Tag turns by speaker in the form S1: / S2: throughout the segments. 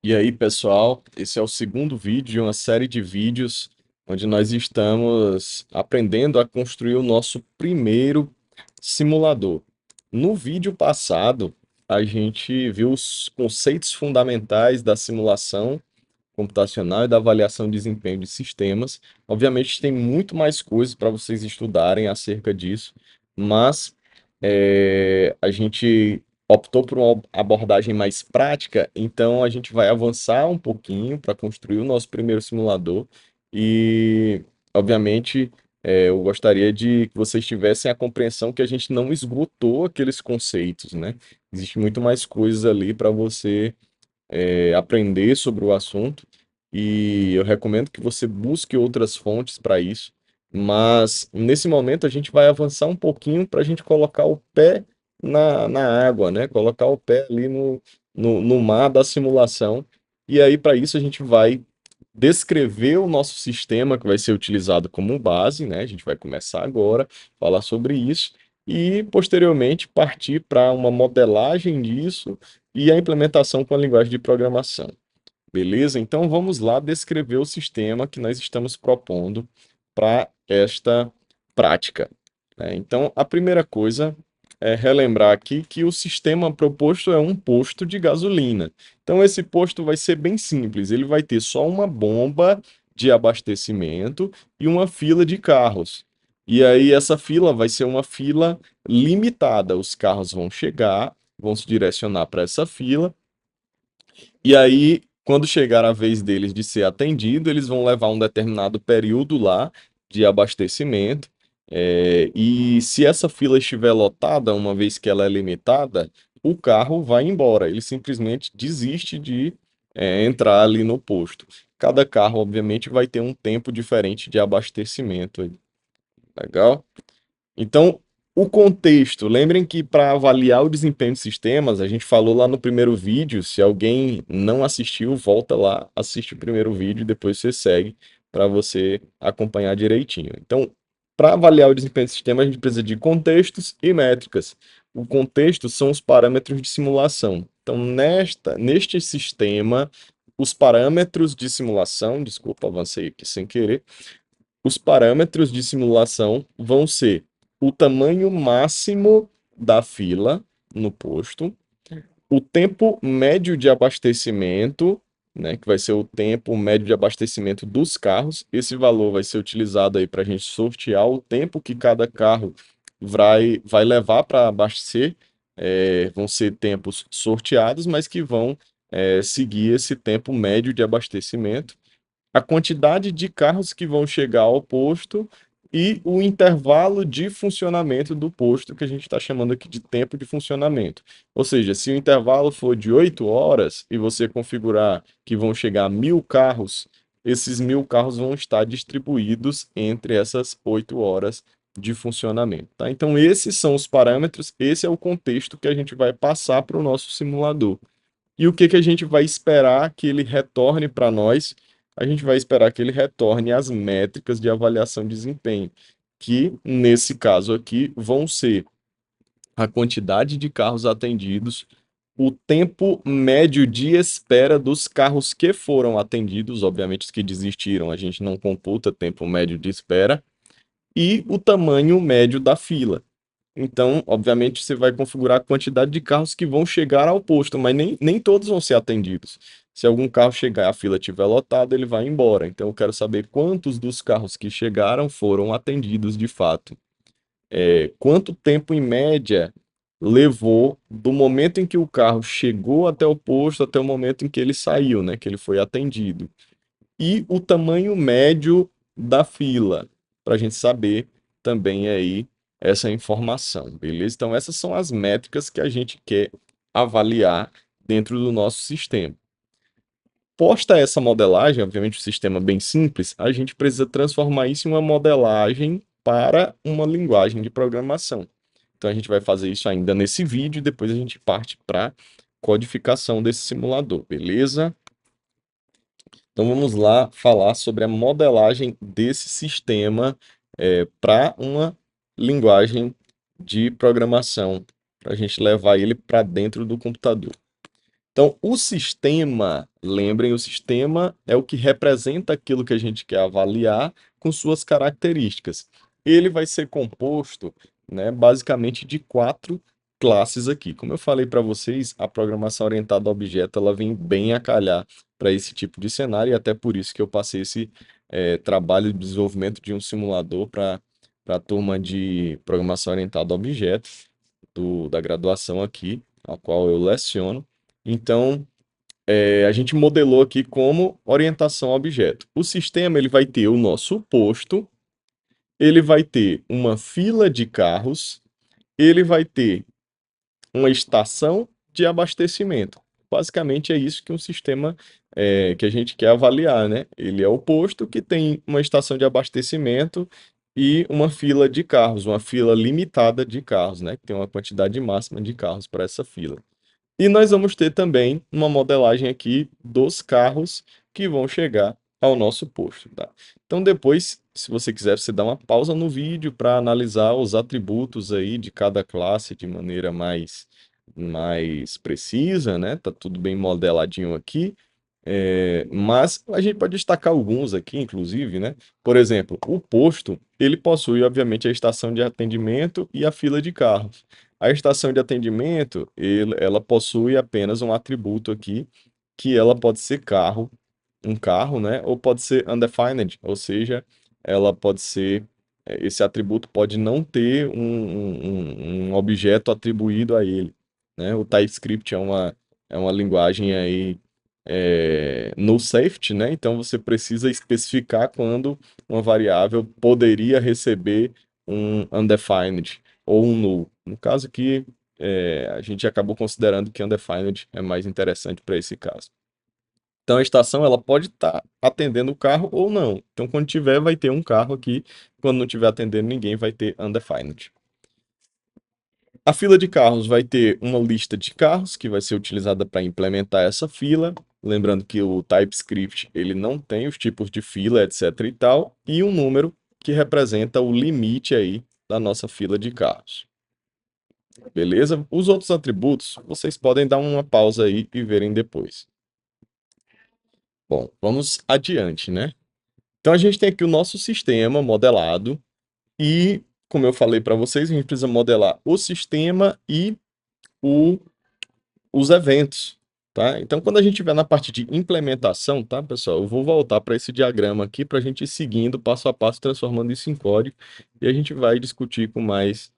S1: E aí, pessoal, esse é o segundo vídeo de uma série de vídeos onde nós estamos aprendendo a construir o nosso primeiro simulador. No vídeo passado, a gente viu os conceitos fundamentais da simulação computacional e da avaliação de desempenho de sistemas. Obviamente, tem muito mais coisas para vocês estudarem acerca disso, mas a gente optou por uma abordagem mais prática, então a gente vai avançar um pouquinho para construir o nosso primeiro simulador e, obviamente, eu gostaria de que vocês tivessem a compreensão que a gente não esgotou aqueles conceitos, né? Existe muito mais coisas ali para você aprender sobre o assunto e eu recomendo que você busque outras fontes para isso. Mas nesse momento a gente vai avançar um pouquinho para a gente colocar o pé na água, né? Colocar o pé ali no mar da simulação. E aí, para isso, a gente vai descrever o nosso sistema que vai ser utilizado como base, né? A gente vai começar agora, falar sobre isso e posteriormente partir para uma modelagem disso e a implementação com a linguagem de programação. Beleza? Então vamos lá descrever o sistema que nós estamos propondo para esta prática, né? Então a primeira coisa é relembrar aqui que o sistema proposto é um posto de gasolina. Então esse posto vai ser bem simples, ele vai ter só uma bomba de abastecimento e uma fila de carros. E aí essa fila vai ser uma fila limitada, os carros vão chegar, vão se direcionar para essa fila e aí, quando chegar a vez deles de ser atendido, eles vão levar um determinado período lá de abastecimento. E se essa fila estiver lotada, uma vez que ela é limitada, o carro vai embora. Ele simplesmente desiste de entrar ali no posto. Cada carro, obviamente, vai ter um tempo diferente de abastecimento aí. Legal? Então, o contexto. Lembrem que para avaliar o desempenho de sistemas, a gente falou lá no primeiro vídeo. Se alguém não assistiu, volta lá, assiste o primeiro vídeo e depois você segue para você acompanhar direitinho. Então, para avaliar o desempenho de sistema, a gente precisa de contextos e métricas. O contexto são os parâmetros de simulação. Então, neste sistema, os parâmetros de simulação, desculpa, avancei aqui sem querer, os parâmetros de simulação vão ser o tamanho máximo da fila no posto, o tempo médio de abastecimento, né, que vai ser o tempo médio de abastecimento dos carros. Esse valor vai ser utilizado aí para a gente sortear o tempo que cada carro vai levar para abastecer. Vão ser tempos sorteados, mas que vão seguir esse tempo médio de abastecimento, a quantidade de carros que vão chegar ao posto e o intervalo de funcionamento do posto, que a gente está chamando aqui de tempo de funcionamento. Ou seja, se o intervalo for de 8 horas e você configurar que vão chegar 1.000 carros, esses 1.000 carros vão estar distribuídos entre essas 8 horas de funcionamento. Tá? Então, esses são os parâmetros, esse é o contexto que a gente vai passar para o nosso simulador. E o que que a gente vai esperar que ele retorne para nós? A gente vai esperar que ele retorne as métricas de avaliação de desempenho, que nesse caso aqui vão ser a quantidade de carros atendidos, o tempo médio de espera dos carros que foram atendidos, obviamente os que desistiram, a gente não computa tempo médio de espera, e o tamanho médio da fila. Então, obviamente, você vai configurar a quantidade de carros que vão chegar ao posto, mas nem todos vão ser atendidos. Se algum carro chegar e a fila estiver lotada, ele vai embora. Então, eu quero saber quantos dos carros que chegaram foram atendidos de fato. Quanto tempo, em média, levou do momento em que o carro chegou até o posto até o momento em que ele saiu, né? Que ele foi atendido. E o tamanho médio da fila, para a gente saber também aí essa informação, beleza? Então, essas são as métricas que a gente quer avaliar dentro do nosso sistema. Posta essa modelagem, obviamente, um sistema bem simples, a gente precisa transformar isso em uma modelagem para uma linguagem de programação. Então, a gente vai fazer isso ainda nesse vídeo e depois a gente parte para codificação desse simulador, beleza? Então vamos lá falar sobre a modelagem desse sistema para uma linguagem de programação, para a gente levar ele para dentro do computador. Então, o sistema, lembrem, o sistema é o que representa aquilo que a gente quer avaliar com suas características. Ele vai ser composto, né, basicamente de quatro classes aqui. Como eu falei para vocês, a programação orientada a objeto ela vem bem a calhar para esse tipo de cenário e até por isso que eu passei esse trabalho de desenvolvimento de um simulador para a turma de programação orientada a objetos da graduação aqui, a qual eu leciono. Então, a gente modelou aqui como orientação a objeto. O sistema ele vai ter o nosso posto, ele vai ter uma fila de carros, ele vai ter uma estação de abastecimento. Basicamente é isso que um sistema que a gente quer avaliar, né? Ele é o posto que tem uma estação de abastecimento e uma fila de carros, uma fila limitada de carros, né? Que tem uma quantidade máxima de carros para essa fila. E nós vamos ter também uma modelagem aqui dos carros que vão chegar ao nosso posto, tá? Então depois, se você quiser, você dá uma pausa no vídeo para analisar os atributos aí de cada classe de maneira mais precisa, né? Tá tudo bem modeladinho aqui. Mas a gente pode destacar alguns aqui, inclusive, né? Por exemplo, o posto, ele possui, obviamente, a estação de atendimento e a fila de carros. A estação de atendimento, ela possui apenas um atributo aqui, que ela pode ser um carro, né? Ou pode ser undefined, ou seja, ela pode ser, esse atributo pode não ter um objeto atribuído a ele, né? O TypeScript é uma linguagem aí no safety, né? Então você precisa especificar quando uma variável poderia receber um undefined ou um null. No caso aqui, a gente acabou considerando que undefined é mais interessante para esse caso. Então a estação ela pode estar atendendo o carro ou não. Então quando tiver vai ter um carro aqui, quando não tiver atendendo ninguém vai ter undefined. A fila de carros vai ter uma lista de carros que vai ser utilizada para implementar essa fila. Lembrando que o TypeScript ele não tem os tipos de fila, etc e tal, e um número que representa o limite aí da nossa fila de carros. Beleza? Os outros atributos vocês podem dar uma pausa aí e verem depois. Bom, vamos adiante, né? Então a gente tem aqui o nosso sistema modelado e, como eu falei para vocês, a gente precisa modelar o sistema e o os eventos, tá? Então, quando a gente estiver na parte de implementação, tá, pessoal? Eu vou voltar para esse diagrama aqui para a gente ir seguindo passo a passo, transformando isso em código, e a gente vai discutir com mais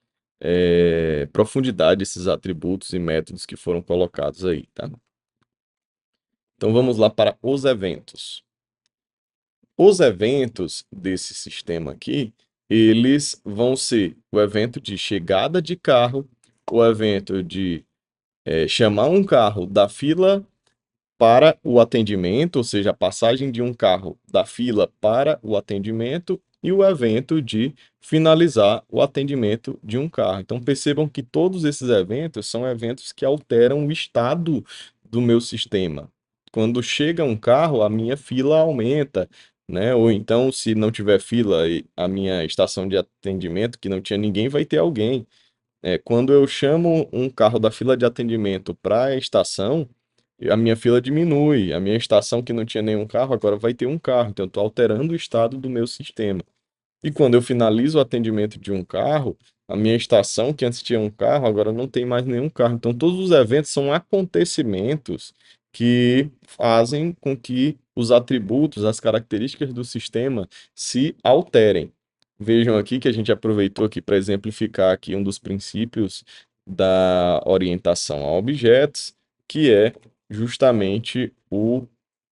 S1: profundidade esses atributos e métodos que foram colocados aí, tá? Então, vamos lá para os eventos. Os eventos desse sistema aqui, eles vão ser o evento de chegada de carro, o evento de chamar um carro da fila para o atendimento, ou seja, a passagem de um carro da fila para o atendimento e o evento de finalizar o atendimento de um carro. Então percebam que todos esses eventos são eventos que alteram o estado do meu sistema. Quando chega um carro, a minha fila aumenta, né? Ou então, se não tiver fila, a minha estação de atendimento, que não tinha ninguém, vai ter alguém. Quando eu chamo um carro da fila de atendimento para a estação, a minha fila diminui. A minha estação que não tinha nenhum carro, agora vai ter um carro. Então, eu estou alterando o estado do meu sistema. E quando eu finalizo o atendimento de um carro, a minha estação, que antes tinha um carro, agora não tem mais nenhum carro. Então, todos os eventos são acontecimentos que fazem com que os atributos, as características do sistema se alterem. Vejam aqui que a gente aproveitou aqui para exemplificar aqui um dos princípios da orientação a objetos, que é justamente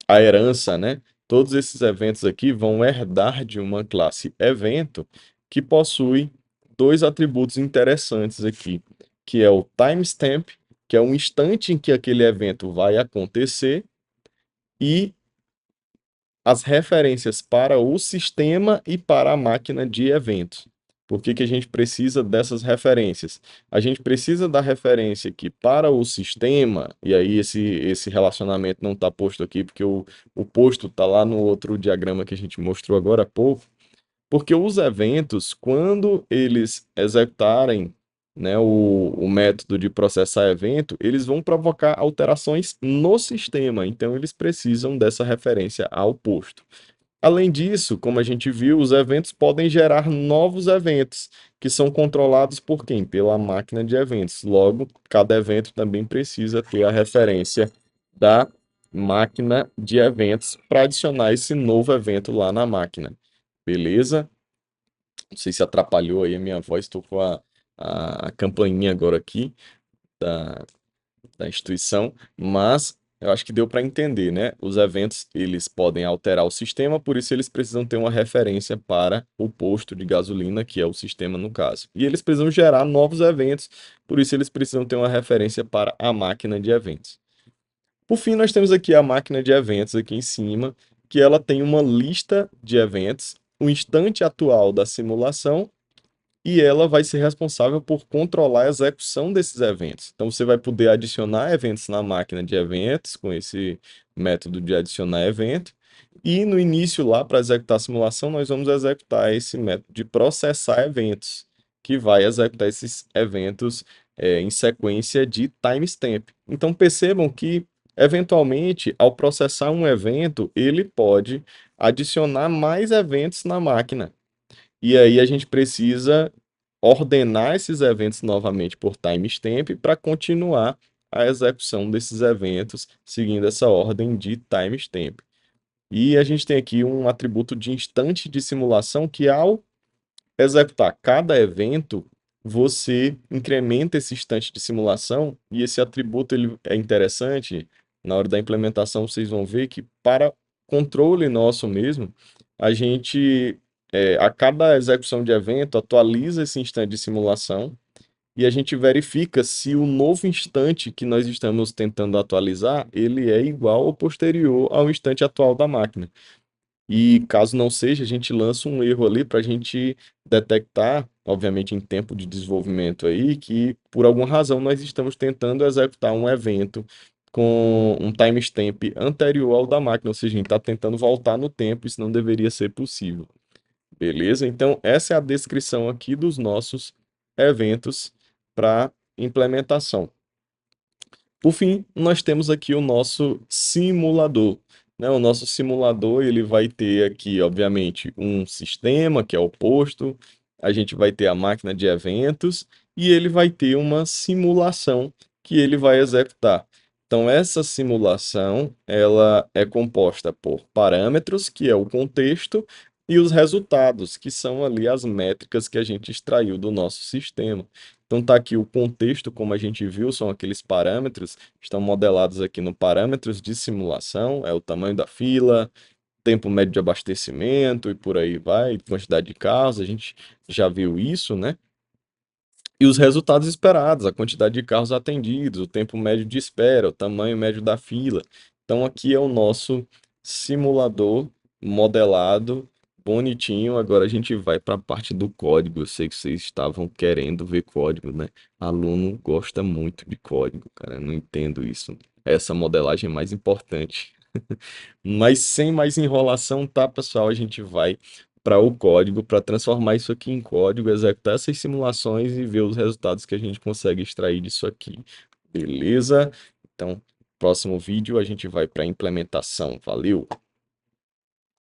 S1: a herança, né? Todos esses eventos aqui vão herdar de uma classe evento que possui dois atributos interessantes aqui, que é o timestamp, que é um instante em que aquele evento vai acontecer, e as referências para o sistema e para a máquina de eventos. Por que que a gente precisa dessas referências? A gente precisa da referência aqui para o sistema, e aí esse relacionamento não está posto aqui, porque o posto está lá no outro diagrama que a gente mostrou agora há pouco, porque os eventos, quando eles executarem né, o método de processar evento, eles vão provocar alterações no sistema, então eles precisam dessa referência ao posto. Além disso, como a gente viu, os eventos podem gerar novos eventos, que são controlados por quem? Pela máquina de eventos. Logo, cada evento também precisa ter a referência da máquina de eventos para adicionar esse novo evento lá na máquina. Beleza? Não sei se atrapalhou aí a minha voz, estou com a campainha agora aqui da instituição, mas eu acho que deu para entender, né? Os eventos, eles podem alterar o sistema, por isso eles precisam ter uma referência para o posto de gasolina, que é o sistema no caso. E eles precisam gerar novos eventos, por isso eles precisam ter uma referência para a máquina de eventos. Por fim, nós temos aqui a máquina de eventos aqui em cima, que ela tem uma lista de eventos, o instante atual da simulação e ela vai ser responsável por controlar a execução desses eventos. Então, você vai poder adicionar eventos na máquina de eventos com esse método de adicionar evento. E no início, lá para executar a simulação, nós vamos executar esse método de processar eventos, que vai executar esses eventos em sequência de timestamp. Então, percebam que, eventualmente, ao processar um evento, ele pode adicionar mais eventos na máquina. E aí a gente precisa ordenar esses eventos novamente por timestamp para continuar a execução desses eventos seguindo essa ordem de timestamp. E a gente tem aqui um atributo de instante de simulação que, ao executar cada evento, você incrementa esse instante de simulação e esse atributo ele é interessante. Na hora da implementação, vocês vão ver que para controle nosso mesmo, a gente, a cada execução de evento, atualiza esse instante de simulação e a gente verifica se o novo instante que nós estamos tentando atualizar, ele é igual ou posterior ao instante atual da máquina. E caso não seja, a gente lança um erro ali para a gente detectar, obviamente em tempo de desenvolvimento aí, que por alguma razão nós estamos tentando executar um evento com um timestamp anterior ao da máquina, ou seja, a gente está tentando voltar no tempo, isso não deveria ser possível. Beleza? Então, essa é a descrição aqui dos nossos eventos para implementação. Por fim, nós temos aqui o nosso simulador, né? O nosso simulador, ele vai ter aqui, obviamente, um sistema, que é o posto, a gente vai ter a máquina de eventos e ele vai ter uma simulação que ele vai executar. Então, essa simulação, ela é composta por parâmetros, que é o contexto, e os resultados, que são ali as métricas que a gente extraiu do nosso sistema. Então tá aqui o contexto, como a gente viu, são aqueles parâmetros, estão modelados aqui no parâmetros de simulação, é o tamanho da fila, tempo médio de abastecimento e por aí vai, quantidade de carros, a gente já viu isso, né? E os resultados esperados, a quantidade de carros atendidos, o tempo médio de espera, o tamanho médio da fila. Então aqui é o nosso simulador modelado, bonitinho. Agora a gente vai para a parte do código. Eu sei que vocês estavam querendo ver código, né? Aluno gosta muito de código, cara. Eu não entendo isso. Essa modelagem é mais importante. Mas sem mais enrolação, tá, pessoal? A gente vai para o código, para transformar isso aqui em código, executar essas simulações e ver os resultados que a gente consegue extrair disso aqui. Beleza? Então, próximo vídeo a gente vai para a implementação. Valeu!